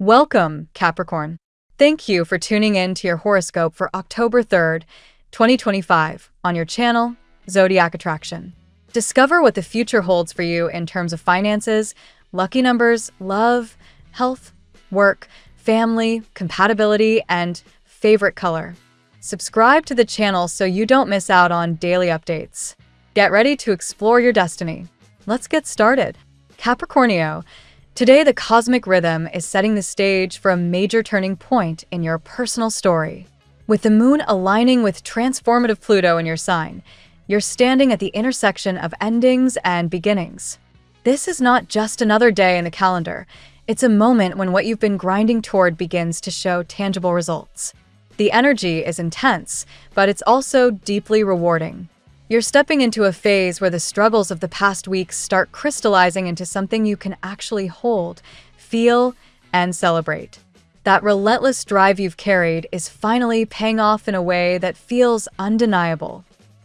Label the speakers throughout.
Speaker 1: Welcome, Capricorn. Thank you for tuning in to your horoscope for October 3rd, 2025, on your channel, Zodiac Attraction. Discover what the future holds for you in terms of finances, lucky numbers, love, health, work, family, compatibility, and favorite color. Subscribe to the channel so you don't miss out on daily updates. Get ready to explore your destiny. Let's get started. Capricornio, today the cosmic rhythm is setting the stage for a major turning point in your personal story. With the moon aligning with transformative Pluto in your sign, you're standing at the intersection of endings and beginnings. This is not just another day in the calendar. It's a moment when what you've been grinding toward begins to show tangible results. The energy is intense, but it's also deeply rewarding. You're stepping into a phase where the struggles of the past weeks start crystallizing into something you can actually hold, feel, and celebrate. That relentless drive you've carried is finally paying off in a way that feels undeniable.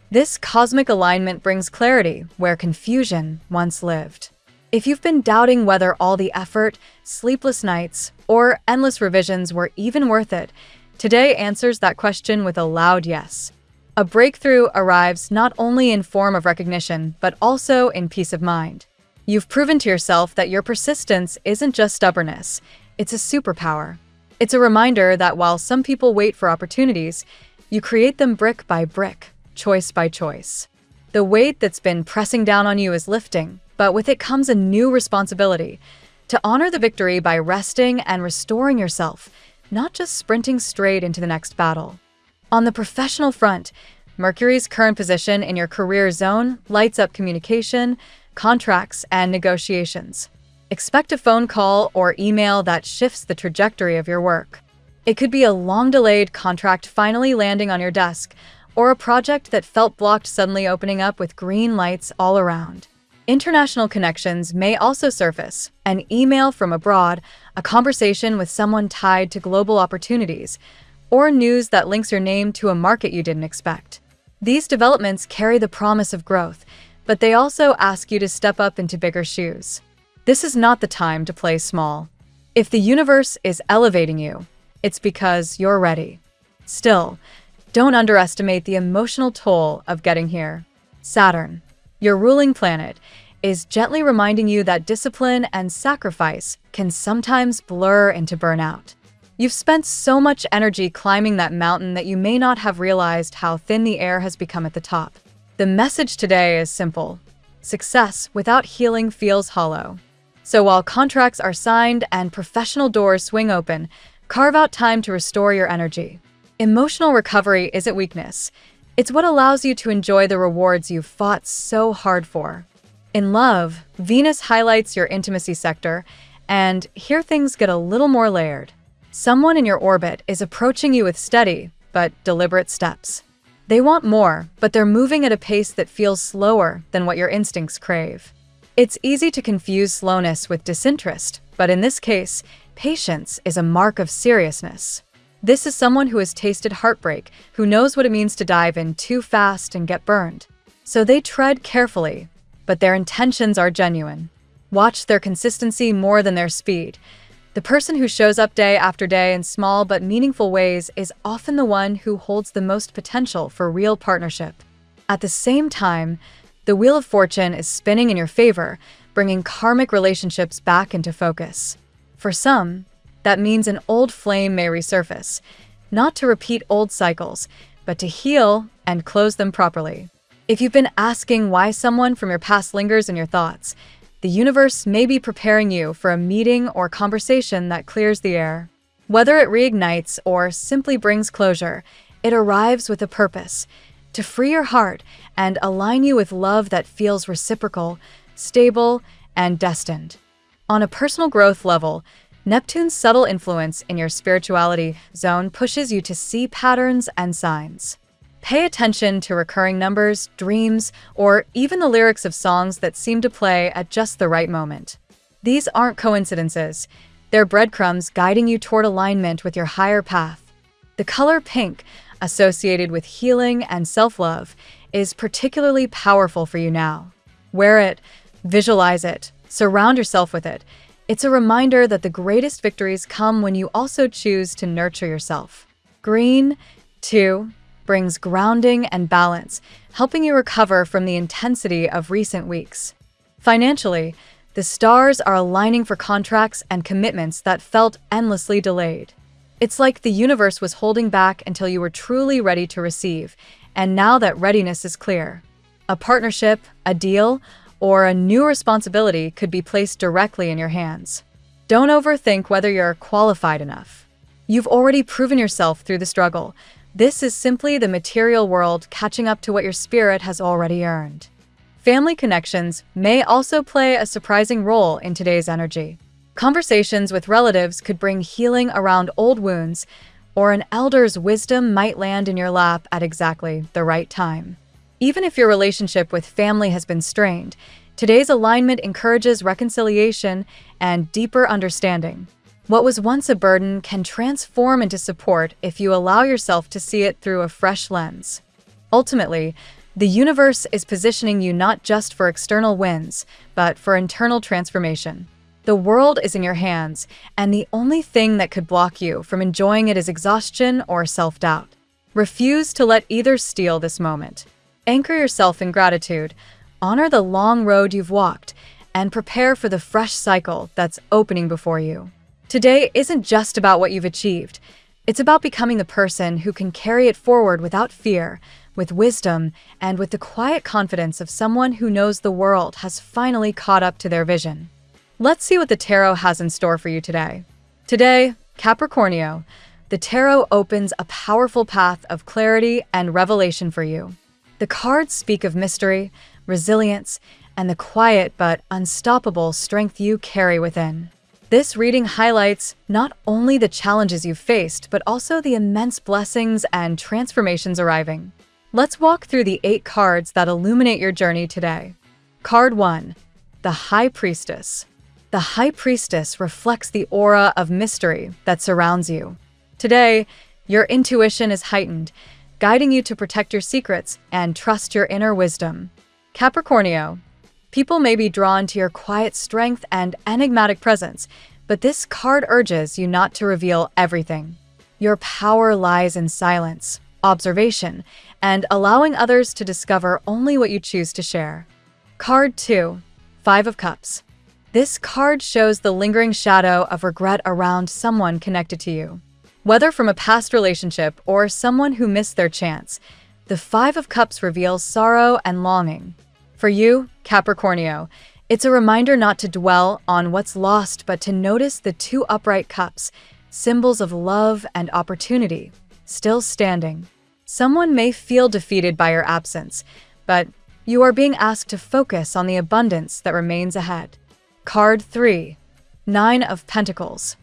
Speaker 1: This cosmic alignment brings clarity where confusion once lived. If you've been doubting whether all the effort, sleepless nights, or endless revisions were even worth it, today answers that question with a loud yes. A breakthrough arrives not only in form of recognition, but also in peace of mind. You've proven to yourself that your persistence isn't just stubbornness, it's a superpower. It's a reminder that while some people wait for opportunities, you create them brick by brick, choice by choice. The weight that's been pressing down on you is lifting, but with it comes a new responsibility: to honor the victory by resting and restoring yourself, not just sprinting straight into the next battle. On the professional front, Mercury's current position in your career zone lights up communication, contracts, and negotiations. Expect a phone call or email that shifts the trajectory of your work. It could be a long-delayed contract finally landing on your desk, or a project that felt blocked suddenly opening up with green lights all around. International connections may also surface: an email from abroad, a conversation with someone tied to global opportunities, or news that links your name to a market you didn't expect. These developments carry the promise of growth, but they also ask you to step up into bigger shoes. This is not the time to play small. If the universe is elevating you, it's because you're ready. Still, don't underestimate the emotional toll of getting here. Saturn, your ruling planet, is gently reminding you that discipline and sacrifice can sometimes blur into burnout. You've spent so much energy climbing that mountain that you may not have realized how thin the air has become at the top. The message today is simple: success without healing feels hollow. So while contracts are signed and professional doors swing open, carve out time to restore your energy. Emotional recovery isn't weakness. It's what allows you to enjoy the rewards you've fought so hard for. In love, Venus highlights your intimacy sector, and here things get a little more layered. Someone in your orbit is approaching you with steady but deliberate steps. They want more, but they're moving at a pace that feels slower than what your instincts crave. It's easy to confuse slowness with disinterest, but in this case, patience is a mark of seriousness. This is someone who has tasted heartbreak, who knows what it means to dive in too fast and get burned. So they tread carefully, but their intentions are genuine. Watch their consistency more than their speed. The person who shows up day after day in small but meaningful ways is often the one who holds the most potential for real partnership. At the same time, the Wheel of Fortune is spinning in your favor, bringing karmic relationships back into focus. For some, that means an old flame may resurface, not to repeat old cycles, but to heal and close them properly. If you've been asking why someone from your past lingers in your thoughts, the universe may be preparing you for a meeting or conversation that clears the air. Whether it reignites or simply brings closure, it arrives with a purpose: to free your heart and align you with love that feels reciprocal, stable, and destined. On a personal growth level, Neptune's subtle influence in your spirituality zone pushes you to see patterns and signs. Pay attention to recurring numbers, dreams, or even the lyrics of songs that seem to play at just the right moment. These aren't coincidences. They're breadcrumbs guiding you toward alignment with your higher path. The color pink, associated with healing and self-love, is particularly powerful for you now. Wear it, visualize it, surround yourself with it. It's a reminder that the greatest victories come when you also choose to nurture yourself. Green, 2, brings grounding and balance, helping you recover from the intensity of recent weeks. Financially, the stars are aligning for contracts and commitments that felt endlessly delayed. It's like the universe was holding back until you were truly ready to receive, and now that readiness is clear. A partnership, a deal, or a new responsibility could be placed directly in your hands. Don't overthink whether you're qualified enough. You've already proven yourself through the struggle. This is simply the material world catching up to what your spirit has already earned. Family connections may also play a surprising role in today's energy. Conversations with relatives could bring healing around old wounds, or an elder's wisdom might land in your lap at exactly the right time. Even if your relationship with family has been strained, today's alignment encourages reconciliation and deeper understanding. What was once a burden can transform into support if you allow yourself to see it through a fresh lens. Ultimately, the universe is positioning you not just for external wins, but for internal transformation. The world is in your hands, and the only thing that could block you from enjoying it is exhaustion or self-doubt. Refuse to let either steal this moment. Anchor yourself in gratitude, honor the long road you've walked, and prepare for the fresh cycle that's opening before you. Today isn't just about what you've achieved. It's about becoming the person who can carry it forward without fear, with wisdom, and with the quiet confidence of someone who knows the world has finally caught up to their vision. Let's see what the tarot has in store for you today. Today, Capricorn 𝐀𝐓𝐓𝐄𝐍𝐓𝐈𝐎𝐍𝐆 the tarot opens a powerful path of clarity and revelation for you. The cards speak of mystery, resilience, and the quiet but unstoppable strength you carry within. This reading highlights not only the challenges you've faced, but also the immense blessings and transformations arriving. Let's walk through the 8 cards that illuminate your journey today. Card 1. The High Priestess. The High Priestess reflects the aura of mystery that surrounds you. Today, your intuition is heightened, guiding you to protect your secrets and trust your inner wisdom. Capricorn 𝐀𝐓𝐓𝐄𝐍𝐓𝐈𝐎𝐍𝐆 people may be drawn to your quiet strength and enigmatic presence, but this card urges you not to reveal everything. Your power lies in silence, observation, and allowing others to discover only what you choose to share. Card 2. 5 of Cups. This card shows the lingering shadow of regret around someone connected to you. Whether from a past relationship or someone who missed their chance, the 5 of Cups reveals sorrow and longing. For you, Capricorn 𝐀𝐓𝐓𝐄𝐍𝐓𝐈𝐎𝐍𝐶, it's a reminder not to dwell on what's lost, but to notice the 2 upright cups, symbols of love and opportunity, still standing. Someone may feel defeated by your absence, but you are being asked to focus on the abundance that remains ahead. Card 3. 9 of Pentacles.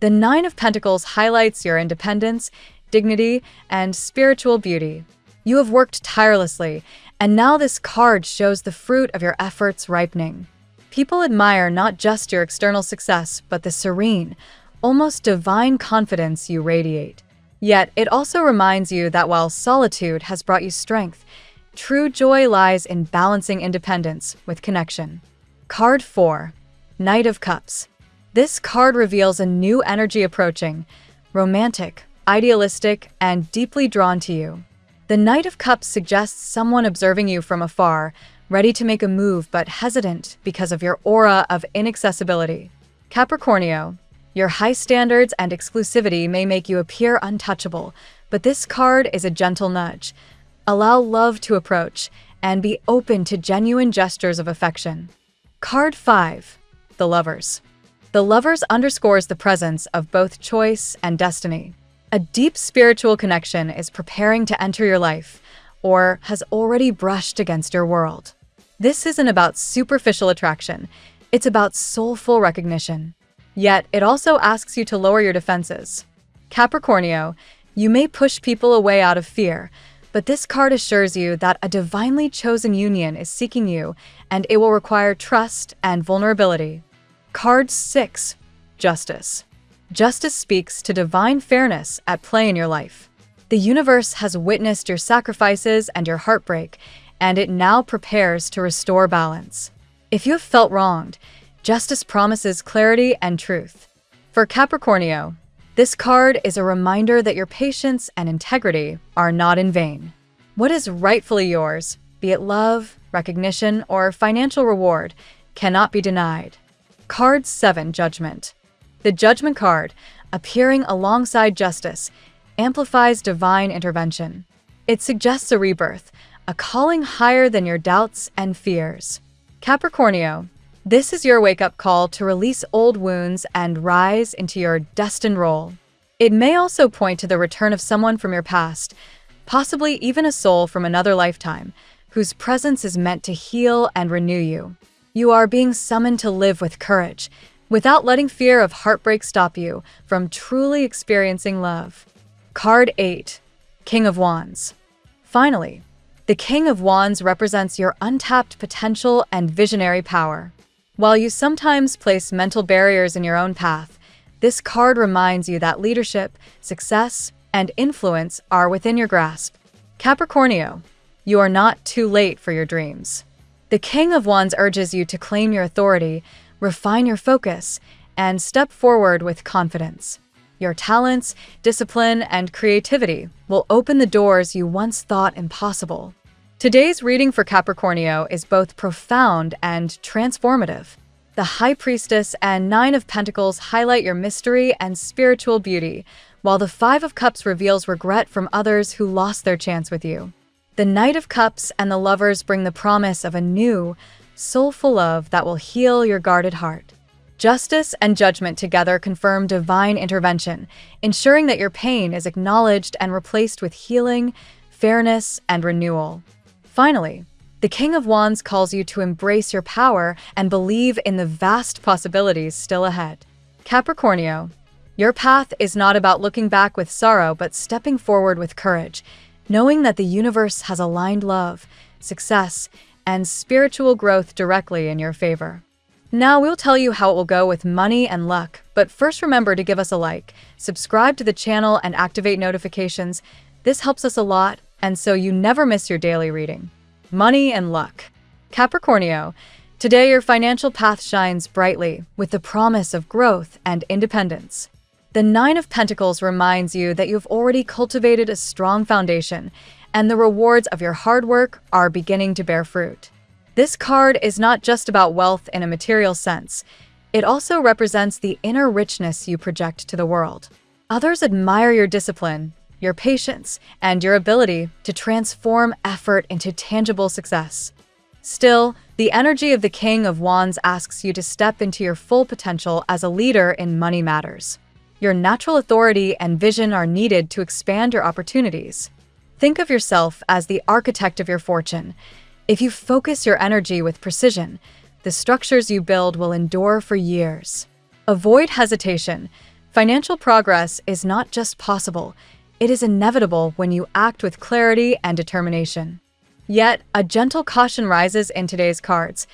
Speaker 1: The 9 of Pentacles highlights your independence, dignity, and spiritual beauty. You have worked tirelessly, and now this card shows the fruit of your efforts ripening. People admire not just your external success, but the serene, almost divine confidence you radiate. Yet, it also reminds you that while solitude has brought you strength, true joy lies in balancing independence with connection. Card 4. Knight of Cups. This card reveals a new energy approaching, romantic, idealistic, and deeply drawn to you. The Knight of Cups suggests someone observing you from afar, ready to make a move but hesitant because of your aura of inaccessibility. Capricorn 𝐀𝐓𝐓𝐄𝐍𝐓, your high standards and exclusivity may make you appear untouchable, but this card is a gentle nudge. Allow love to approach and be open to genuine gestures of affection. Card 5. The Lovers. The Lovers underscores the presence of both choice and destiny. A deep spiritual connection is preparing to enter your life, or has already brushed against your world. This isn't about superficial attraction, it's about soulful recognition. Yet, it also asks you to lower your defenses. Capricorn 𝐀𝐓𝐄𝐍𝐓, you may push people away out of fear, but this card assures you that a divinely chosen union is seeking you, and it will require trust and vulnerability. Card 6. Justice. Justice speaks to divine fairness at play in your life. The universe has witnessed your sacrifices and your heartbreak, and it now prepares to restore balance. If you have felt wronged, Justice promises clarity and truth. For Capricorn, this card is a reminder that your patience and integrity are not in vain. What is rightfully yours, be it love, recognition, or financial reward, cannot be denied. Card 7, Judgment. The Judgment card, appearing alongside Justice, amplifies divine intervention. It suggests a rebirth, a calling higher than your doubts and fears. Capricorn, this is your wake-up call to release old wounds and rise into your destined role. It may also point to the return of someone from your past, possibly even a soul from another lifetime, whose presence is meant to heal and renew you. You are being summoned to live with courage, without letting fear of heartbreak stop you from truly experiencing love. Card 8, King of Wands. Finally, the King of Wands represents your untapped potential and visionary power. While you sometimes place mental barriers in your own path, this card reminds you that leadership, success, and influence are within your grasp. Capricorn, you are not too late for your dreams. The King of Wands urges you to claim your authority, refine your focus, and step forward with confidence. Your talents, discipline, and creativity will open the doors you once thought impossible. Today's reading for Capricorn is both profound and transformative. The High Priestess and Nine of Pentacles highlight your mystery and spiritual beauty, while the Five of Cups reveals regret from others who lost their chance with you. The Knight of Cups and the Lovers bring the promise of a new, soulful love that will heal your guarded heart. Justice and Judgment together confirm divine intervention, ensuring that your pain is acknowledged and replaced with healing, fairness, and renewal. Finally, the King of Wands calls you to embrace your power and believe in the vast possibilities still ahead. Capricorn, your path is not about looking back with sorrow but stepping forward with courage, knowing that the universe has aligned love, success, and spiritual growth directly in your favor. Now we'll tell you how it will go with money and luck, but first remember to give us a like, subscribe to the channel, and activate notifications. This helps us a lot, and so you never miss your daily reading. Money and luck. Capricorn, today your financial path shines brightly with the promise of growth and independence. The Nine of Pentacles reminds you that you've already cultivated a strong foundation, and the rewards of your hard work are beginning to bear fruit. This card is not just about wealth in a material sense. It also represents the inner richness you project to the world. Others admire your discipline, your patience, and your ability to transform effort into tangible success. Still, the energy of the King of Wands asks you to step into your full potential as a leader in money matters. Your natural authority and vision are needed to expand your opportunities. Think of yourself as the architect of your fortune. If you focus your energy with precision, the structures you build will endure for years. Avoid hesitation. Financial progress is not just possible, it is inevitable when you act with clarity and determination. Yet, a gentle caution rises in today's cards.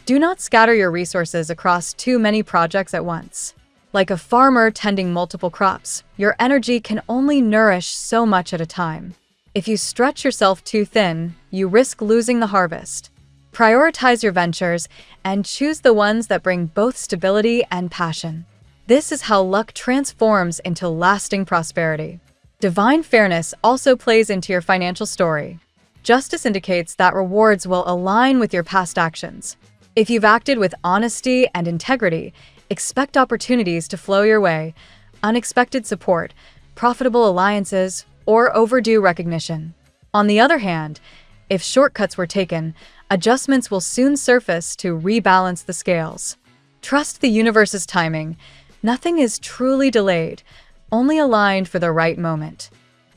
Speaker 1: Do not scatter your resources across too many projects at once. Like a farmer tending multiple crops, your energy can only nourish so much at a time. If you stretch yourself too thin, you risk losing the harvest. Prioritize your ventures and choose the ones that bring both stability and passion. This is how luck transforms into lasting prosperity. Divine fairness also plays into your financial story. Justice indicates that rewards will align with your past actions. If you've acted with honesty and integrity, expect opportunities to flow your way, unexpected support, profitable alliances, or overdue recognition. On the other hand, if shortcuts were taken, adjustments will soon surface to rebalance the scales. Trust the universe's timing. Nothing is truly delayed, only aligned for the right moment.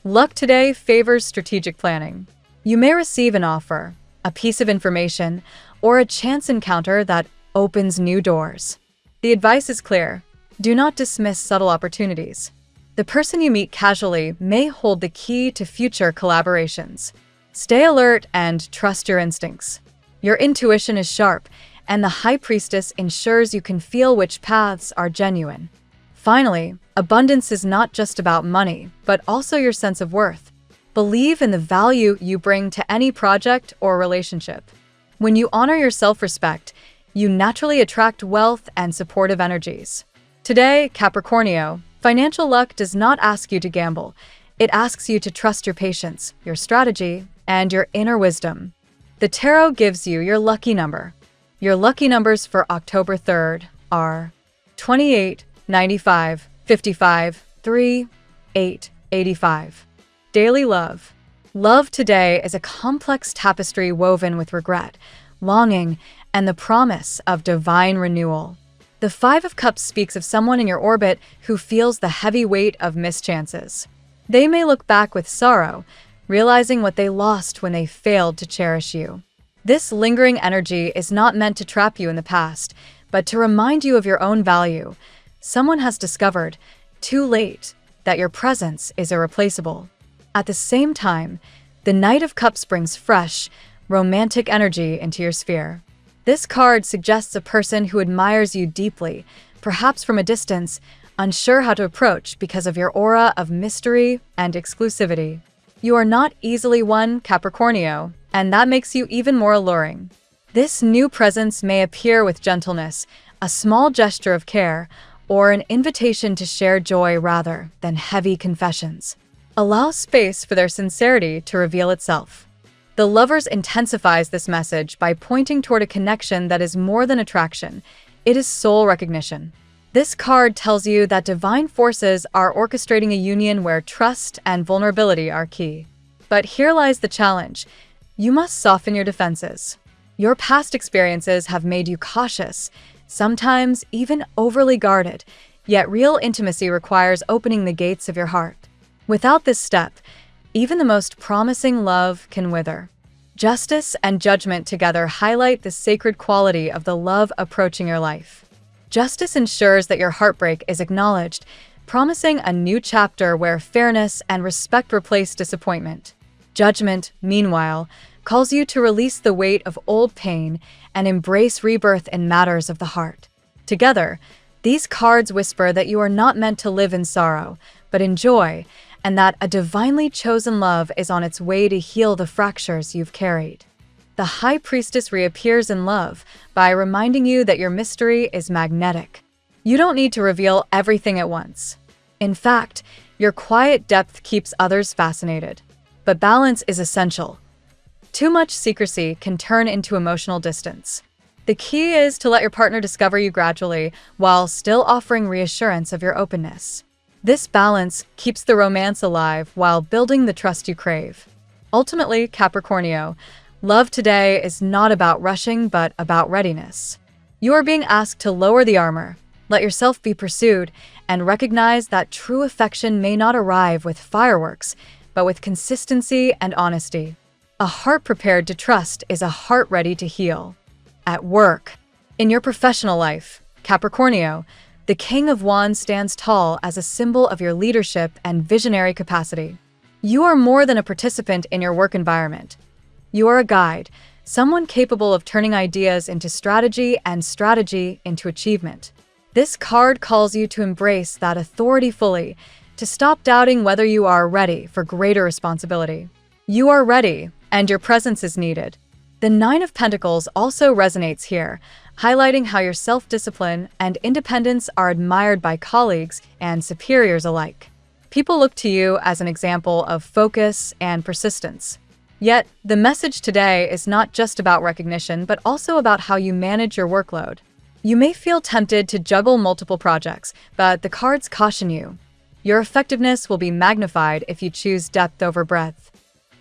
Speaker 1: Luck today favors strategic planning. You may receive an offer, a piece of information, or a chance encounter that opens new doors. The advice is clear. Do not dismiss subtle opportunities. The person you meet casually may hold the key to future collaborations. Stay alert and trust your instincts. Your intuition is sharp, and the High Priestess ensures you can feel which paths are genuine. Finally, abundance is not just about money, but also your sense of worth. Believe in the value you bring to any project or relationship. When you honor your self-respect, You naturally attract wealth and supportive energies. Today, Capricornio, financial luck does not ask you to gamble. It asks you to trust your patience, your strategy, and your inner wisdom. The tarot gives you your lucky number. Your lucky numbers for October 3rd are 28, 95, 55, 3, 8, 85. Daily love. Love today is a complex tapestry woven with regret, longing, and the promise of divine renewal. The Five of Cups speaks of someone in your orbit who feels the heavy weight of mischances. They may look back with sorrow, realizing what they lost when they failed to cherish you. This lingering energy is not meant to trap you in the past, but to remind you of your own value. Someone has discovered, too late, that your presence is irreplaceable. At the same time, the Knight of Cups brings fresh, romantic energy into your sphere. This card suggests a person who admires you deeply, perhaps from a distance, unsure how to approach because of your aura of mystery and exclusivity. You are not easily won, Capricornio, and that makes you even more alluring. This new presence may appear with gentleness, a small gesture of care, or an invitation to share joy rather than heavy confessions. Allow space for their sincerity to reveal itself. The Lovers intensifies this message by pointing toward a connection that is more than attraction. It is soul recognition. This card tells you that divine forces are orchestrating a union where trust and vulnerability are key. But here lies the challenge. You must soften your defenses. Your past experiences have made you cautious, sometimes even overly guarded, yet real intimacy requires opening the gates of your heart. Without this step, even the most promising love can wither. Justice and judgment together highlight the sacred quality of the love approaching your life. Justice ensures that your heartbreak is acknowledged, promising a new chapter where fairness and respect replace disappointment. Judgment, meanwhile, calls you to release the weight of old pain and embrace rebirth in matters of the heart. Together, these cards whisper that you are not meant to live in sorrow, but in joy, and that a divinely chosen love is on its way to heal the fractures you've carried. The High Priestess reappears in love by reminding you that your mystery is magnetic. You don't need to reveal everything at once. In fact, your quiet depth keeps others fascinated. But balance is essential. Too much secrecy can turn into emotional distance. The key is to let your partner discover you gradually while still offering reassurance of your openness. This balance keeps the romance alive while building the trust you crave. Ultimately, Capricornio, love today is not about rushing but about readiness. You are being asked to lower the armor, let yourself be pursued, and recognize that true affection may not arrive with fireworks, but with consistency and honesty. A heart prepared to trust is a heart ready to heal. At work, in your professional life, Capricornio, the King of Wands stands tall as a symbol of your leadership and visionary capacity. You are more than a participant in your work environment. You are a guide, someone capable of turning ideas into strategy and strategy into achievement. This card calls you to embrace that authority fully, to stop doubting whether you are ready for greater responsibility. You are ready, and your presence is needed. The Nine of Pentacles also resonates here, highlighting how your self-discipline and independence are admired by colleagues and superiors alike. People look to you as an example of focus and persistence. Yet, the message today is not just about recognition, but also about how you manage your workload. You may feel tempted to juggle multiple projects, but the cards caution you. Your effectiveness will be magnified if you choose depth over breadth.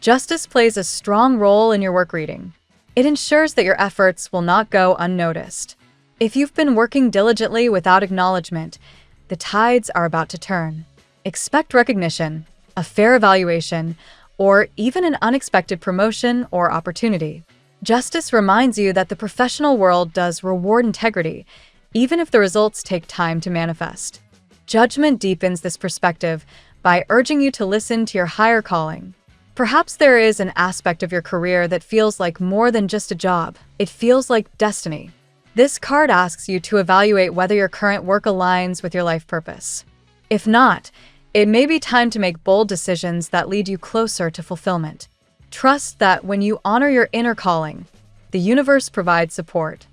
Speaker 1: Justice plays a strong role in your work reading. It ensures that your efforts will not go unnoticed. If you've been working diligently without acknowledgement, the tides are about to turn. Expect recognition, a fair evaluation, or even an unexpected promotion or opportunity. Justice reminds you that the professional world does reward integrity, even if the results take time to manifest. Judgment deepens this perspective by urging you to listen to your higher calling. Perhaps there is an aspect of your career that feels like more than just a job. It feels like destiny. This card asks you to evaluate whether your current work aligns with your life purpose. If not, it may be time to make bold decisions that lead you closer to fulfillment. Trust that when you honor your inner calling, the universe provides support.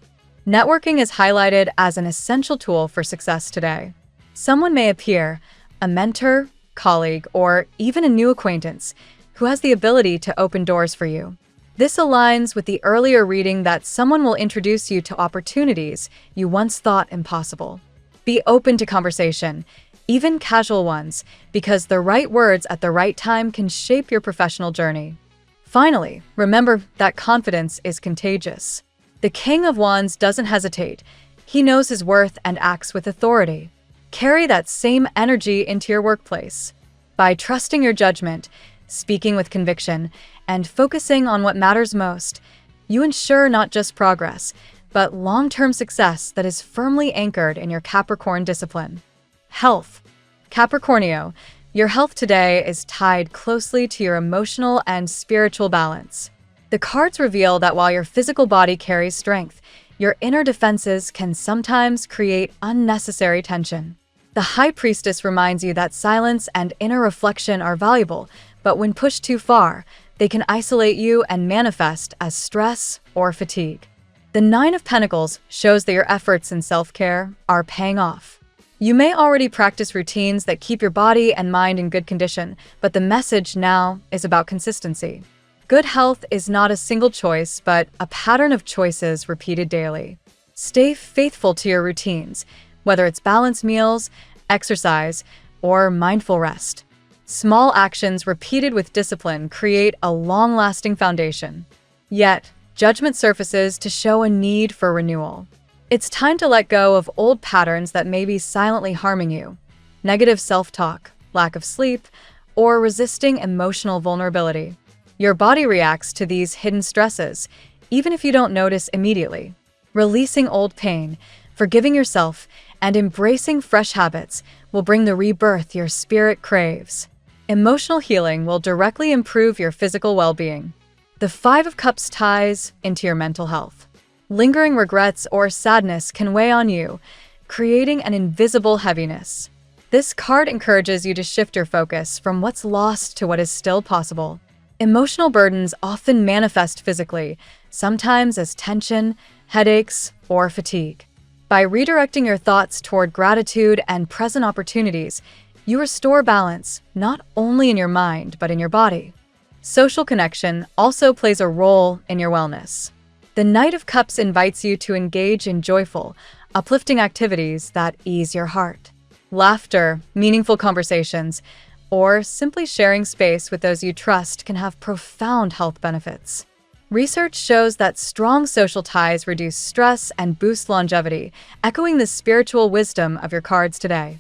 Speaker 1: Networking is highlighted as an essential tool for success today. Someone may appear, a mentor, colleague, or even a new acquaintance, who has the ability to open doors for you. This aligns with the earlier reading that someone will introduce you to opportunities you once thought impossible. Be open to conversation, even casual ones, because the right words at the right time can shape your professional journey. Finally, remember that confidence is contagious. The King of Wands doesn't hesitate. He knows his worth and acts with authority. Carry that same energy into your workplace. By trusting your judgment, speaking with conviction, and focusing on what matters most, you ensure not just progress, but long-term success that is firmly anchored in your Capricorn discipline. Health. Capricornio, your health today is tied closely to your emotional and spiritual balance. The cards reveal that while your physical body carries strength, your inner defenses can sometimes create unnecessary tension. The High Priestess reminds you that silence and inner reflection are valuable, but when pushed too far, they can isolate you and manifest as stress or fatigue. The Nine of Pentacles shows that your efforts in self-care are paying off. You may already practice routines that keep your body and mind in good condition, but the message now is about consistency. Good health is not a single choice, but a pattern of choices repeated daily. Stay faithful to your routines, whether it's balanced meals, exercise, or mindful rest. Small actions repeated with discipline create a long-lasting foundation. Yet, judgment surfaces to show a need for renewal. It's time to let go of old patterns that may be silently harming you. Negative self-talk, lack of sleep, or resisting emotional vulnerability. Your body reacts to these hidden stresses, even if you don't notice immediately. Releasing old pain, forgiving yourself, and embracing fresh habits will bring the rebirth your spirit craves. Emotional healing will directly improve your physical well-being. The Five of Cups ties into your mental health. Lingering regrets or sadness can weigh on you, creating an invisible heaviness. This card encourages you to shift your focus from what's lost to what is still possible. Emotional burdens often manifest physically, sometimes as tension, headaches, or fatigue. By redirecting your thoughts toward gratitude and present opportunities, you restore balance, not only in your mind, but in your body. Social connection also plays a role in your wellness. The Knight of Cups invites you to engage in joyful, uplifting activities that ease your heart. Laughter, meaningful conversations, or simply sharing space with those you trust can have profound health benefits. Research shows that strong social ties reduce stress and boost longevity, echoing the spiritual wisdom of your cards today.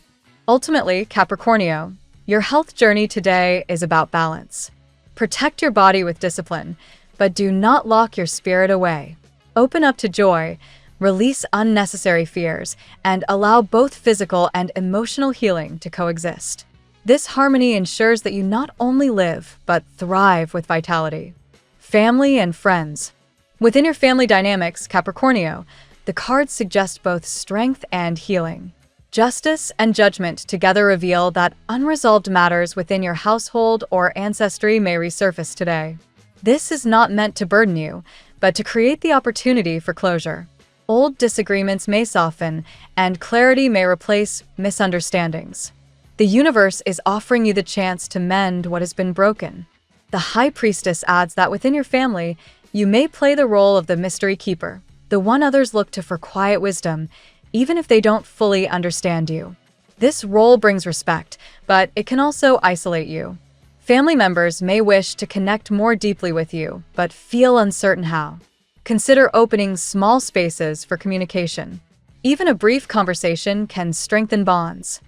Speaker 1: Ultimately, Capricornio, your health journey today is about balance. Protect your body with discipline, but do not lock your spirit away. Open up to joy, release unnecessary fears, and allow both physical and emotional healing to coexist. This harmony ensures that you not only live, but thrive with vitality. Family and friends. Within your family dynamics, Capricornio, the cards suggest both strength and healing. Justice and judgment together reveal that unresolved matters within your household or ancestry may resurface today. This is not meant to burden you, but to create the opportunity for closure. Old disagreements may soften, and clarity may replace misunderstandings. The universe is offering you the chance to mend what has been broken. The High Priestess adds that within your family, you may play the role of the mystery keeper, the one others look to for quiet wisdom, even if they don't fully understand you. This role brings respect, but it can also isolate you. Family members may wish to connect more deeply with you, but feel uncertain how. Consider opening small spaces for communication. Even a brief conversation can strengthen bonds.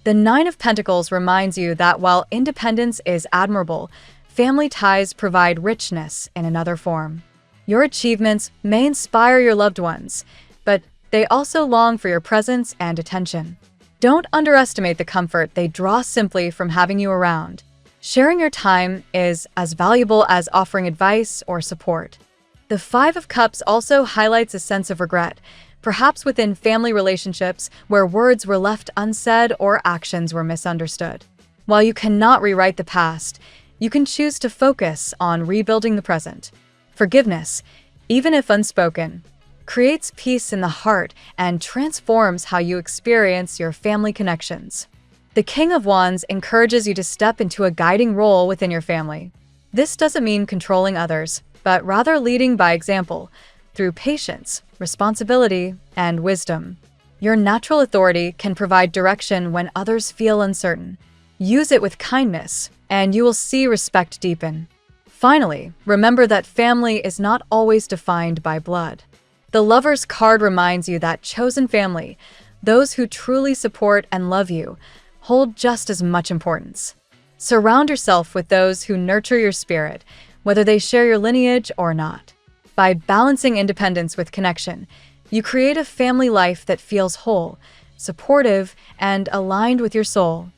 Speaker 1: The Nine of Pentacles reminds you that while independence is admirable, family ties provide richness in another form. Your achievements may inspire your loved ones, but they also long for your presence and attention. Don't underestimate the comfort they draw simply from having you around. Sharing your time is as valuable as offering advice or support. The Five of Cups also highlights a sense of regret, perhaps within family relationships where words were left unsaid or actions were misunderstood. While you cannot rewrite the past, you can choose to focus on rebuilding the present. Forgiveness, even if unspoken, creates peace in the heart, and transforms how you experience your family connections. The King of Wands encourages you to step into a guiding role within your family. This doesn't mean controlling others, but rather leading by example, through patience, responsibility, and wisdom. Your natural authority can provide direction when others feel uncertain. Use it with kindness, and you will see respect deepen. Finally, remember that family is not always defined by blood. The Lover's card reminds you that chosen family, those who truly support and love you, hold just as much importance. Surround yourself with those who nurture your spirit, whether they share your lineage or not. By balancing independence with connection, you create a family life that feels whole, supportive, and aligned with your soul.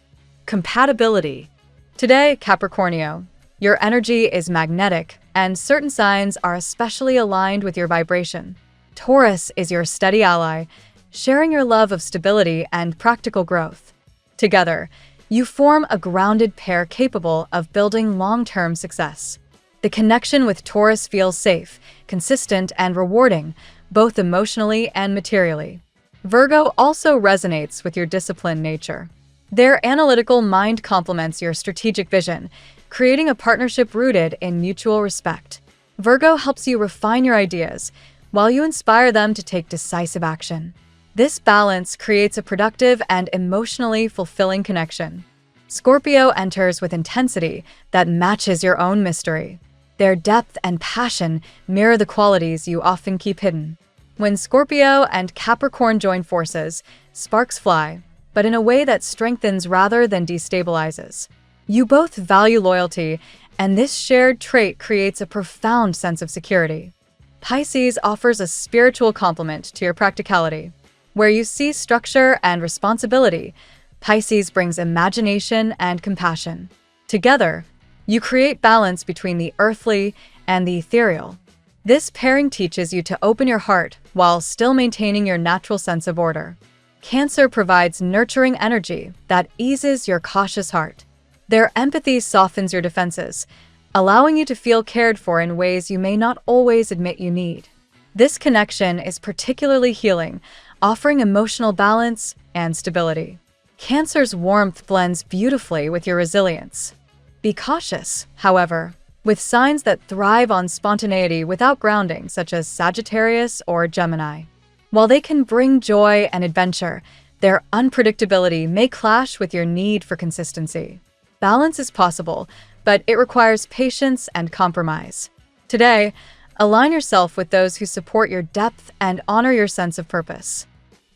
Speaker 1: Compatibility. Today, Capricornio, your energy is magnetic, and certain signs are especially aligned with your vibration. Taurus is your steady ally, sharing your love of stability and practical growth. Together, you form a grounded pair capable of building long-term success. The connection with Taurus feels safe, consistent, and rewarding, both emotionally and materially. Virgo also resonates with your disciplined nature. Their analytical mind complements your strategic vision, creating a partnership rooted in mutual respect. Virgo helps you refine your ideas, while you inspire them to take decisive action. This balance creates a productive and emotionally fulfilling connection. Scorpio enters with intensity that matches your own mystery. Their depth and passion mirror the qualities you often keep hidden. When Scorpio and Capricorn join forces, sparks fly, but in a way that strengthens rather than destabilizes. You both value loyalty, and this shared trait creates a profound sense of security. Pisces offers a spiritual complement to your practicality. Where you see structure and responsibility, Pisces brings imagination and compassion. Together, you create balance between the earthly and the ethereal. This pairing teaches you to open your heart while still maintaining your natural sense of order. Cancer provides nurturing energy that eases your cautious heart. Their empathy softens your defenses, allowing you to feel cared for in ways you may not always admit you need. This connection is particularly healing, offering emotional balance and stability. Cancer's warmth blends beautifully with your resilience. Be cautious, however, with signs that thrive on spontaneity without grounding, such as Sagittarius or Gemini. While they can bring joy and adventure, their unpredictability may clash with your need for consistency. Balance is possible, but it requires patience and compromise. Today, align yourself with those who support your depth and honor your sense of purpose.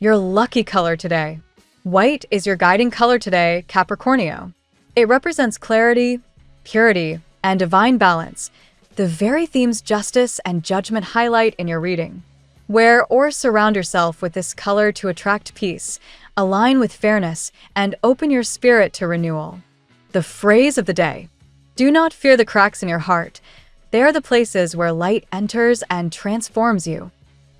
Speaker 1: Your lucky color today. White is your guiding color today, Capricornio. It represents clarity, purity, and divine balance, the very themes justice and judgment highlight in your reading. Wear or surround yourself with this color to attract peace, align with fairness, and open your spirit to renewal. The phrase of the day. Do not fear the cracks in your heart. They are the places where light enters and transforms you.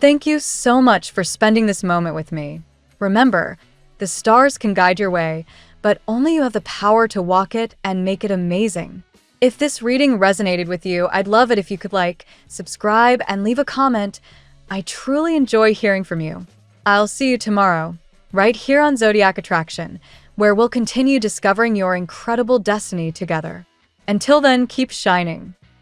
Speaker 1: Thank you so much for spending this moment with me. Remember, the stars can guide your way, but only you have the power to walk it and make it amazing. If this reading resonated with you, I'd love it if you could like, subscribe, and leave a comment. I truly enjoy hearing from you. I'll see you tomorrow, right here on Zodiac Attraction, where we'll continue discovering your incredible destiny together. Until then, keep shining.